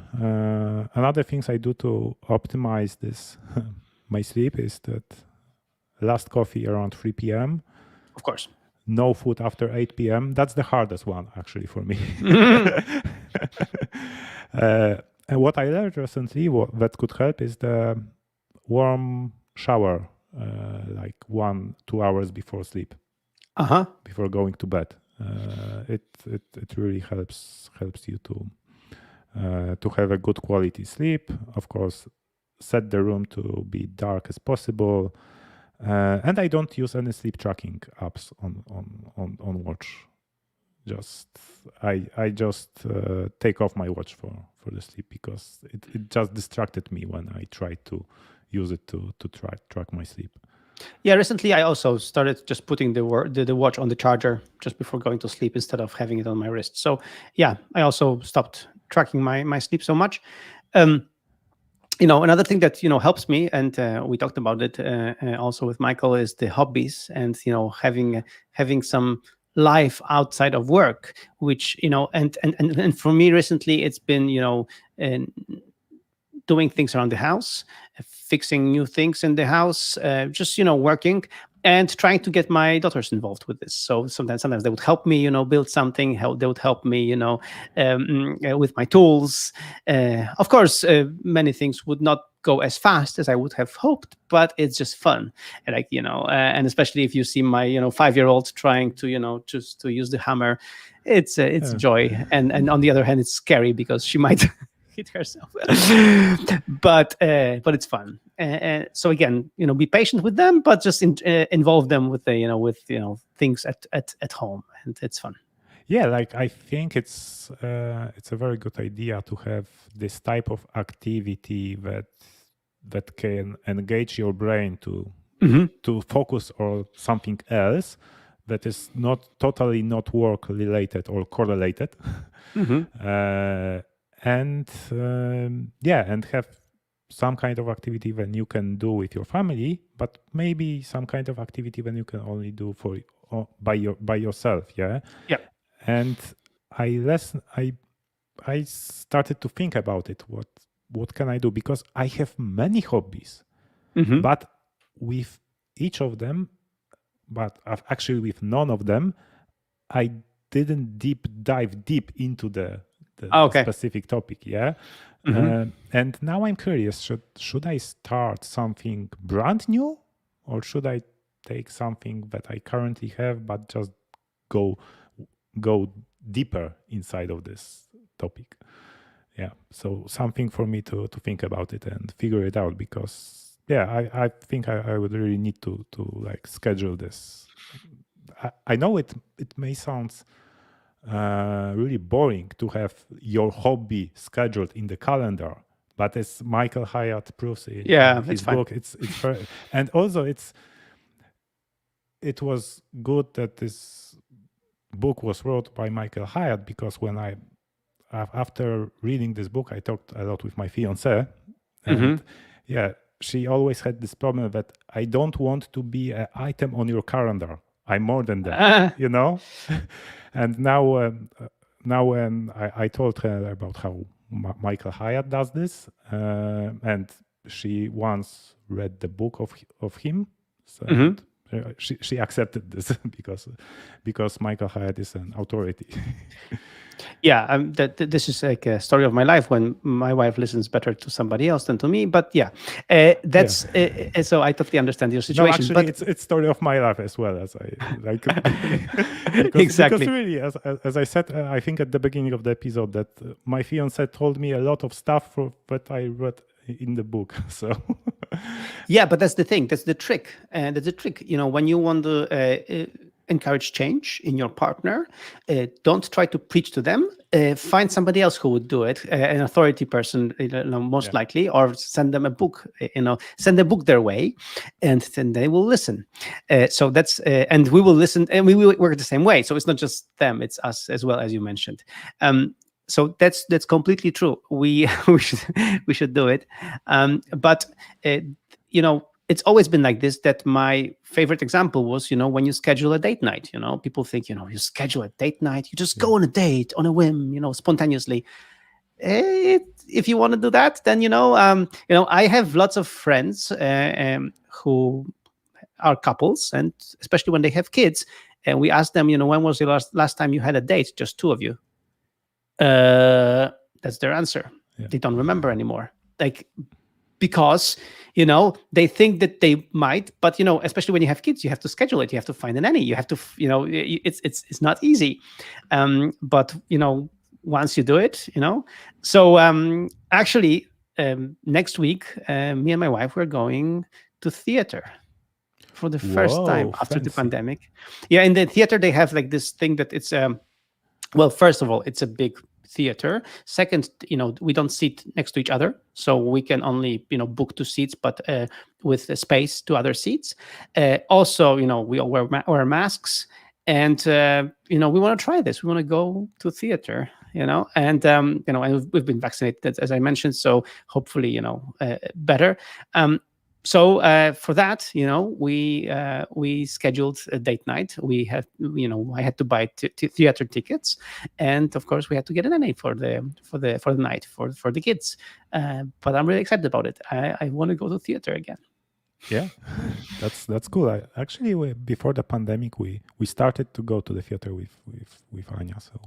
things I do to optimize this my sleep is that last coffee around 3 p.m. Of course. No food after 8 p.m. That's the hardest one, actually, for me. And what I learned recently that could help is the warm shower, like 1-2 hours before sleep, before going to bed. It really helps you to have a good quality sleep. Of course, set the room to be dark as possible. And I don't use any sleep tracking apps on watch. I just take off my watch for the sleep because it just distracted me when I tried to use it to track my sleep. Yeah, recently I also started just putting the watch on the charger just before going to sleep instead of having it on my wrist. So yeah, I also stopped tracking my sleep so much. Another thing that helps me, and we talked about it also with Michael, is the hobbies, and having some life outside of work, which and for me recently it's been doing things around the house, fixing new things in the house, just working and trying to get my daughters involved with this. So sometimes they would help me, build something. They would help me, with my tools. Of course, many things would not go as fast as I would have hoped, but it's just fun. And and especially if you see my 5-year-old trying to just to use the hammer, it's joy. And on the other hand, it's scary because she might hit herself. but it's fun. So again, be patient with them, but just involve them with things at home, and it's fun. Yeah, like I think it's a very good idea to have this type of activity that can engage your brain to focus on something else that is not totally not work related or correlated. And have some kind of activity when you can do with your family, but maybe some kind of activity when you can only do by yourself. Yeah. And I started to think about it. What can I do? Because I have many hobbies, but with each of them, but actually with none of them, I didn't dive deep into the specific topic. Yeah. And now I'm curious, should I start something brand new, or should I take something that I currently have but just go deeper inside of this topic? Yeah, so something for me to think about it and figure it out, because I think I would really need to like schedule this. I know it may sound really boring to have your hobby scheduled in the calendar, but as Michael Hyatt proves in his book, it's and also it was good that this book was wrote by Michael Hyatt, because when after reading this book, I talked a lot with my fiancée, and she always had this problem that I don't want to be an item on your calendar. I'm more than that, And now when I told her about how Michael Hyatt does this, and she once read the book of him, so she accepted this because Michael Hyatt is an authority. Yeah, this is like a story of my life when my wife listens better to somebody else than to me. But that's so I totally understand your situation. No, actually, it's story of my life as well, as I like. Exactly. Because really, as I said, I think at the beginning of the episode that my fiancé told me a lot of stuff that I read in the book. So. Yeah, but that's the thing. That's the trick. And that's the trick. When you want to encourage change in your partner, don't try to preach to them. Find somebody else who would do it, an authority person, most likely, or send them a book. Send a book their way, and then they will listen. So that's and we will listen, and we will work the same way. So it's not just them; it's us as well, as you mentioned. So that's completely true. We should do it, but it's always been like this. That my favorite example was, when you schedule a date night. People think, you schedule a date night, you just go on a date on a whim, spontaneously. If you want to do that, then I have lots of friends who are couples, and especially when they have kids, and we ask them, when was the last time you had a date, just two of you? That's their answer. They don't remember anymore. Because they think that they might, but especially when you have kids, you have to schedule it. You have to find a nanny. You have to, it's not easy. But once you do it, So actually, next week, me and my wife were going to theater for the first time after the pandemic. Yeah, in the theater they have like this thing that it's well, first of all, it's a big theater. Second, we don't sit next to each other, so we can only book 2 seats, but with a space to other seats. Also, we all wear masks, and we want to try this. We want to go to theater, and and we've been vaccinated, as I mentioned, so hopefully better. So for that, we scheduled a date night. We had, I had to buy theater tickets, and of course, we had to get a nanny for the night for the kids. But I'm really excited about it. I want to go to theater again. Yeah, that's cool. Actually, before the pandemic, we started to go to the theater with Anya. So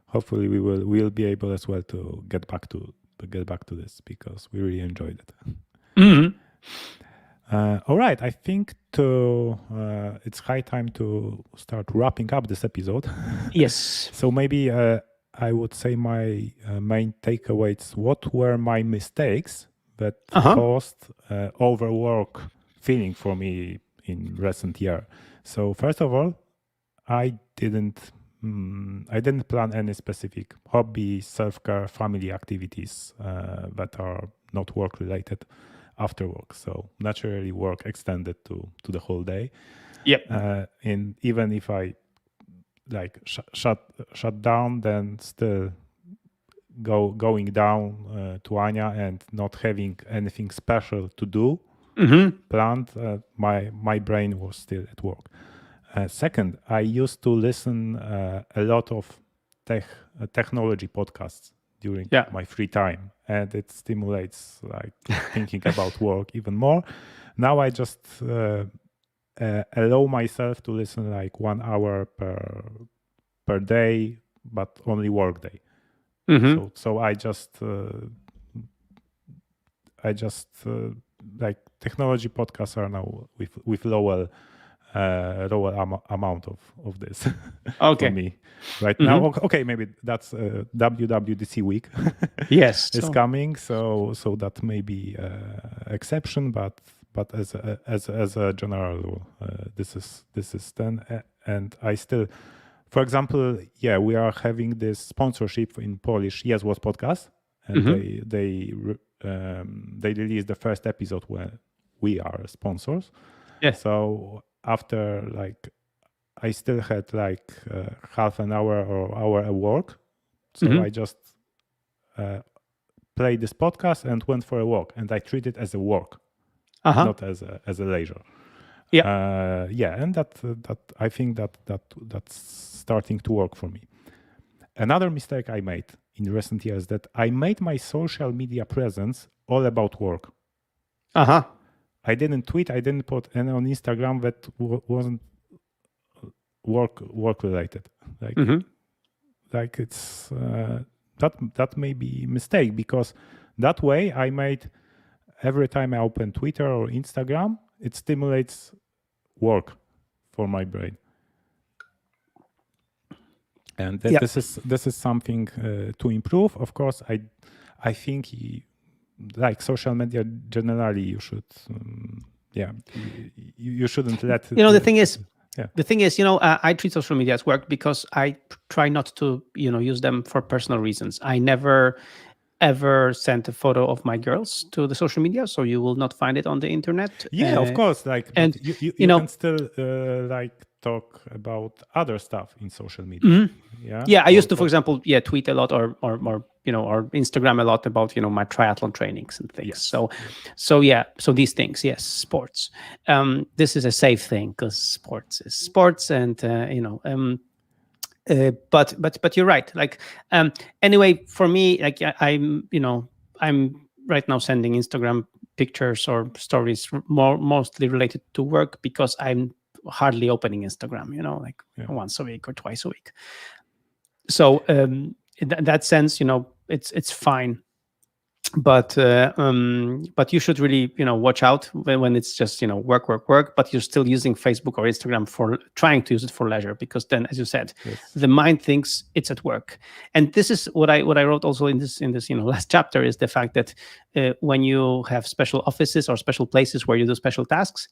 hopefully, we'll be able as well to get back to this, because we really enjoyed it. Mm-hmm. All right, I think it's high time to start wrapping up this episode. Yes. So maybe I would say my main takeaways. What were my mistakes that caused overwork feeling for me in recent year? So first of all, I didn't plan any specific hobby, self-care, family activities that are not work related after work. So naturally work extended to the whole day. Yep. And even if I shut down, then still going down to Anya and not having anything special to do planned, my brain was still at work. Second, I used to listen a lot of technology podcasts during my free time, and it stimulates thinking about work even more. Now I just allow myself to listen 1 hour per day, but only work day. So I just technology podcasts are now with lower amount of this for me right now. Okay, maybe that's WWDC week. Yes, is coming, so that may be exception, but as a general rule, this is then. And I still, for example, we are having this sponsorship in Polish Yes Was podcast, and they released the first episode where we are sponsors. Yeah. So after I still had like half an hour or hour at work. So I just played this podcast and went for a walk, and I treat it as a work, not as a leisure. And that I think that's starting to work for me. Another mistake I made in recent years that I made my social media presence all about work. I didn't tweet, I didn't put any on Instagram that wasn't work related. Like it's that may be a mistake, because that way I made every time I open Twitter or Instagram, it stimulates work for my brain. And this is something to improve. Of course, I think like social media generally, you should you shouldn't let the thing is. Yeah. The thing is, I treat social media as work because I try not to, use them for personal reasons. I never, ever sent a photo of my girls to the social media, so you will not find it on the internet. Yeah, of course. And you can still talk about other stuff in social media. Yeah, I used to, for example, tweet a lot or Instagram a lot about my triathlon trainings and things. Yes. So these things, yes, sports. This is a safe thing because sports is sports, and but you're right. Like anyway, for me, like I'm right now sending Instagram pictures or stories mostly related to work, because I'm hardly opening Instagram, once a week or twice a week. So in that sense, it's fine. But you should really watch out when it's just work, but you're still using Facebook or Instagram for trying to use it for leisure, because then, as you said, the mind thinks it's at work. And this is what I wrote also in this last chapter, is the fact that when you have special offices or special places where you do special tasks,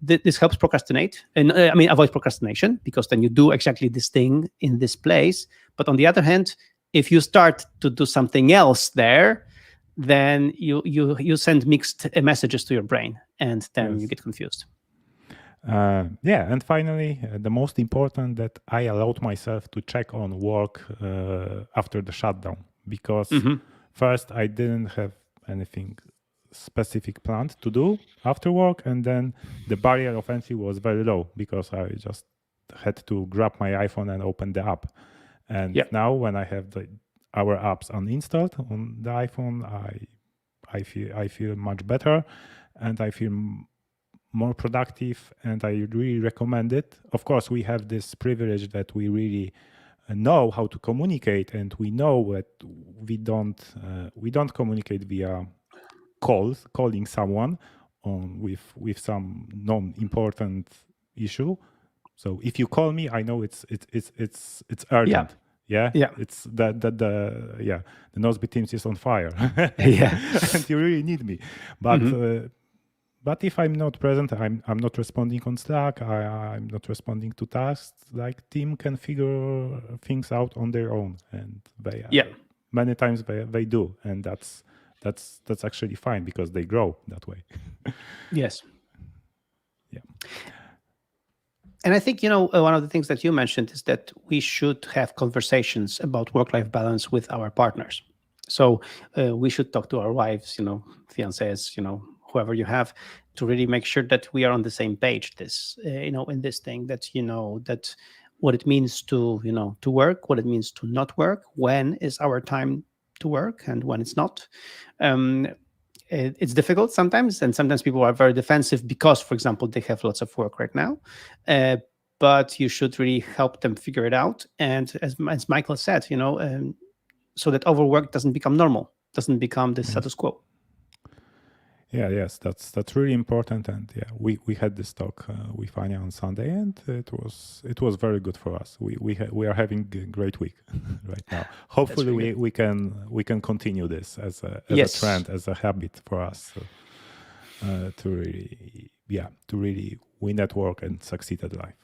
this helps procrastinate, and avoid procrastination, because then you do exactly this thing in this place. But on the other hand, if you start to do something else there, then you send mixed messages to your brain, and then you get confused. And finally, the most important, that I allowed myself to check on work after the shutdown, because first I didn't have anything specific planned to do after work, and then the barrier of entry was very low, because I just had to grab my iPhone and open the app. And now when I have our apps uninstalled on the iPhone, I feel much better, and I feel more productive, and I really recommend it. Of course, we have this privilege that we really know how to communicate, and we know that we don't communicate via calling someone with some non-important issue. So if you call me, I know it's urgent. Yeah. It's the Nozbe Teams is on fire. And you really need me. But if I'm not present, I'm not responding on Slack, I'm not responding to tasks, like team can figure things out on their own, and many times they do, and that's actually fine, because they grow that way. Yes. Yeah. And I think, one of the things that you mentioned is that we should have conversations about work-life balance with our partners. So we should talk to our wives, fiancés, whoever you have, to really make sure that we are on the same page. In this thing, that that what it means to to work, what it means to not work, when is our time to work, and when it's not. It's difficult sometimes, and sometimes people are very defensive because, for example, they have lots of work right now. But you should really help them figure it out. And as Michael said, so that overwork doesn't become normal, doesn't become the status quo. Yes, that's really important. And we had this talk with Anya on Sunday, and it was very good for us. We are having a great week right now. Hopefully we can continue this as a trend, as a habit for us, to really win at work and succeed at life.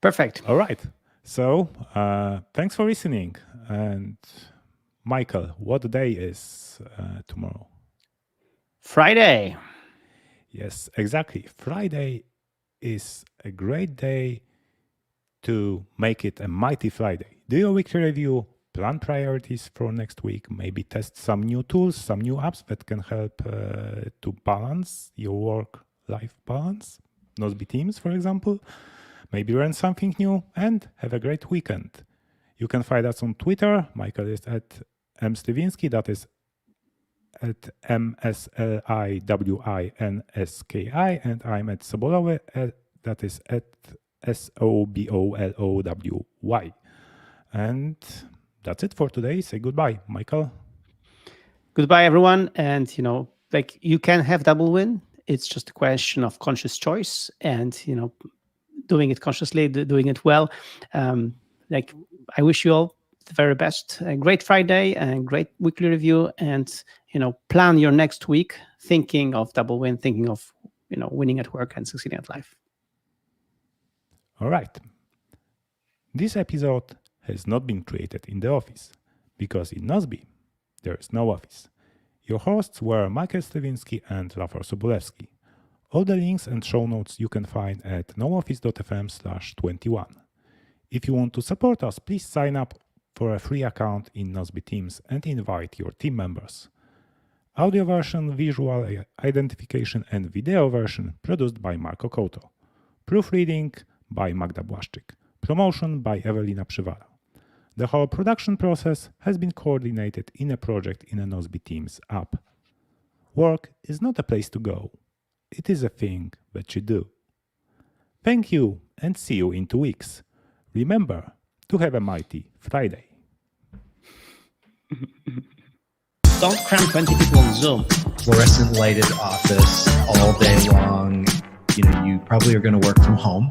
Perfect. All right. So thanks for listening. And Michael, what day is tomorrow? Friday. Yes, exactly. Friday is a great day to make it a mighty Friday. Do your weekly review, plan priorities for next week, maybe test some new tools, some new apps that can help to balance your work-life balance. Nozbe Teams, for example. Maybe learn something new and have a great weekend. You can find us on Twitter. Michael is at msliwinski, that is at MSLIWINSKI, and I'm at Sobolowy, that is at SOBOLOWY. And that's it for today. Say goodbye, Michael. Goodbye, everyone. And, you can have double win. It's just a question of conscious choice and, doing it consciously, doing it well. I wish you all the very best. A great Friday and great weekly review. And, plan your next week thinking of double win, thinking of, winning at work and succeeding at life. All right. This episode has not been created in the office because in Nozbe, there is no office. Your hosts were Michael Sliwinski and Rafał Sobolewski. All the links and show notes you can find at nooffice.fm/21. If you want to support us, please sign up for a free account in Nozbe Teams and invite your team members. Audio version, visual identification and video version produced by Marco Couto. Proofreading by Magda Błaszczyk. Promotion by Ewelina Przywara. The whole production process has been coordinated in a project in a Nozbe Teams app. Work is not a place to go. It is a thing that you do. Thank you and see you in 2 weeks. Remember to have a mighty Friday. Don't cram 20 people on Zoom. Fluorescent lighted office all day long. You probably are going to work from home.